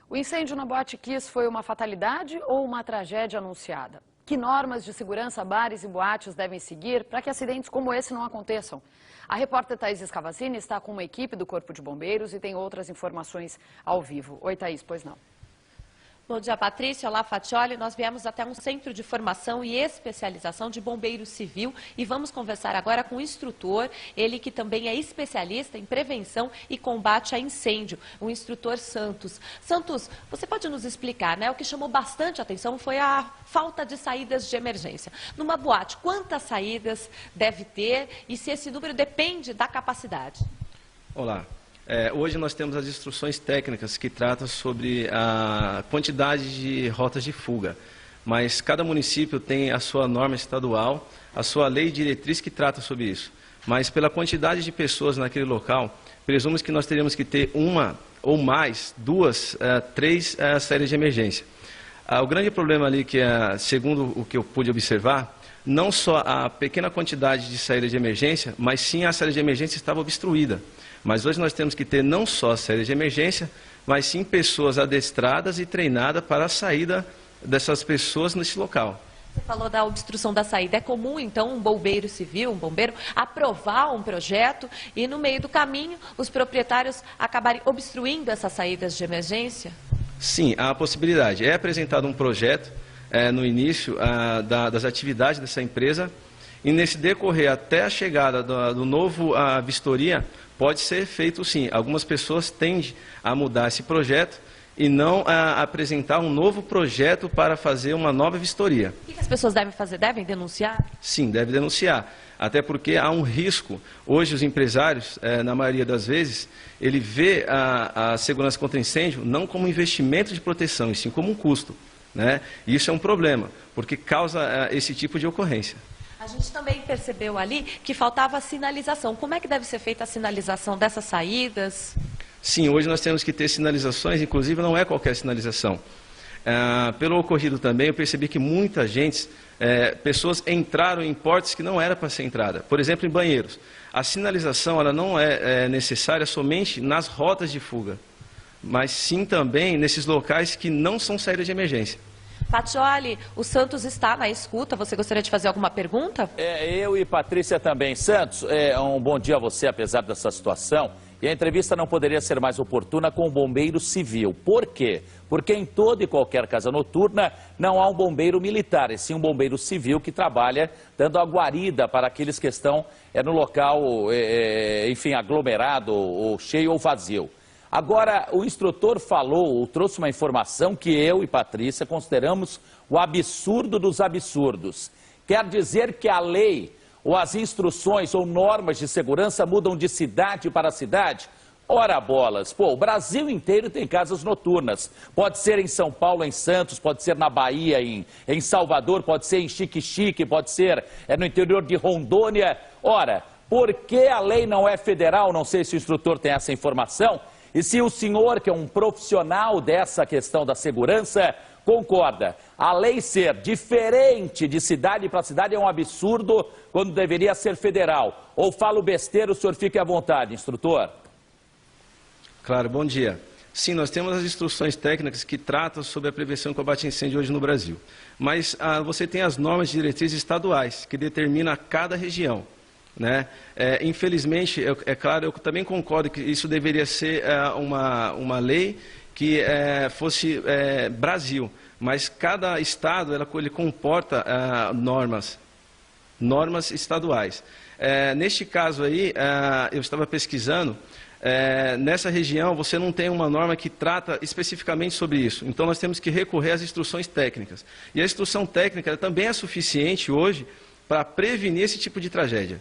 O incêndio na Boate Kiss foi uma fatalidade ou uma tragédia anunciada? Que normas de segurança bares e boates devem seguir para que acidentes como esse não aconteçam? A repórter Thaís Escavacini está com uma equipe do Corpo de Bombeiros e tem outras informações ao vivo. Oi, Thaís, pois não. Bom dia, Patrícia. Olá, Fatioli. Nós viemos até um centro de formação e especialização de bombeiro civil e vamos conversar agora com o instrutor, ele que também é especialista em prevenção e combate a incêndio, o instrutor Santos. Santos, você pode nos explicar, né? O que chamou bastante atenção foi a falta de saídas de emergência. Numa boate, quantas saídas deve ter e se esse número depende da capacidade? Olá. Hoje nós temos as instruções técnicas que tratam sobre a quantidade de rotas de fuga, mas cada município tem a sua norma estadual, a sua lei diretriz que trata sobre isso. Mas pela quantidade de pessoas naquele local, presumimos que nós teríamos que ter uma ou mais, duas, três saídas de emergência. O grande problema ali, que segundo o que eu pude observar, não só a pequena quantidade de saída de emergência, mas sim a saída de emergência estava obstruída. Mas hoje nós temos que ter não só a saída de emergência, mas sim pessoas adestradas e treinadas para a saída dessas pessoas nesse local. Você falou da obstrução da saída. É comum, então, um bombeiro civil, um bombeiro, aprovar um projeto e, no meio do caminho, os proprietários acabarem obstruindo essas saídas de emergência? Sim, há a possibilidade. É apresentado um projeto no início das atividades dessa empresa e, nesse decorrer até a chegada do novo vistoria, pode ser feito sim. Algumas pessoas tendem a mudar esse projeto e não apresentar um novo projeto para fazer uma nova vistoria. O que as pessoas devem fazer? Devem denunciar? Sim, deve denunciar. Até porque há um risco. Hoje os empresários, na maioria das vezes, ele vê a segurança contra incêndio não como um investimento de proteção, e sim como um custo, né? E isso é um problema, porque causa esse tipo de ocorrência. A gente também percebeu ali que faltava sinalização. Como é que deve ser feita a sinalização dessas saídas? Sim, hoje nós temos que ter sinalizações, inclusive não é qualquer sinalização. Pelo ocorrido também, eu percebi que muita gente, pessoas entraram em portas que não era para ser entrada. Por exemplo, em banheiros. A sinalização ela não é necessária somente nas rotas de fuga, mas sim também nesses locais que não são saídas de emergência. Fatioli, o Santos está na escuta. Você gostaria de fazer alguma pergunta? Eu e Patrícia também. Santos, um bom dia a você, apesar dessa situação. E a entrevista não poderia ser mais oportuna com o bombeiro civil. Por quê? Porque em toda e qualquer casa noturna não há um bombeiro militar, e sim um bombeiro civil que trabalha dando a guarida para aqueles que estão no local, enfim, aglomerado, ou cheio ou vazio. Agora, o instrutor trouxe uma informação que eu e Patrícia consideramos o absurdo dos absurdos. Quer dizer que a lei, ou as instruções ou normas de segurança mudam de cidade para cidade? Ora bolas, o Brasil inteiro tem casas noturnas. Pode ser em São Paulo, em Santos, pode ser na Bahia, em Salvador, pode ser em Xique-Xique, pode ser no interior de Rondônia. Ora, por que a lei não é federal? Não sei se o instrutor tem essa informação. E se o senhor, que é um profissional dessa questão da segurança, concorda, a lei ser diferente de cidade para cidade é um absurdo quando deveria ser federal. Ou falo besteira, o senhor fique à vontade, instrutor. Claro, bom dia. Sim, nós temos as instruções técnicas que tratam sobre a prevenção e combate a incêndio hoje no Brasil. Mas você tem as normas de diretrizes estaduais, que determinam cada região. Né? Infelizmente, claro, eu também concordo que isso deveria ser uma lei que fosse Brasil, mas cada estado ele comporta normas estaduais. Neste caso aí, eu estava pesquisando, nessa região você não tem uma norma que trata especificamente sobre isso, então nós temos que recorrer às instruções técnicas. E a instrução técnica também é suficiente hoje para prevenir esse tipo de tragédia.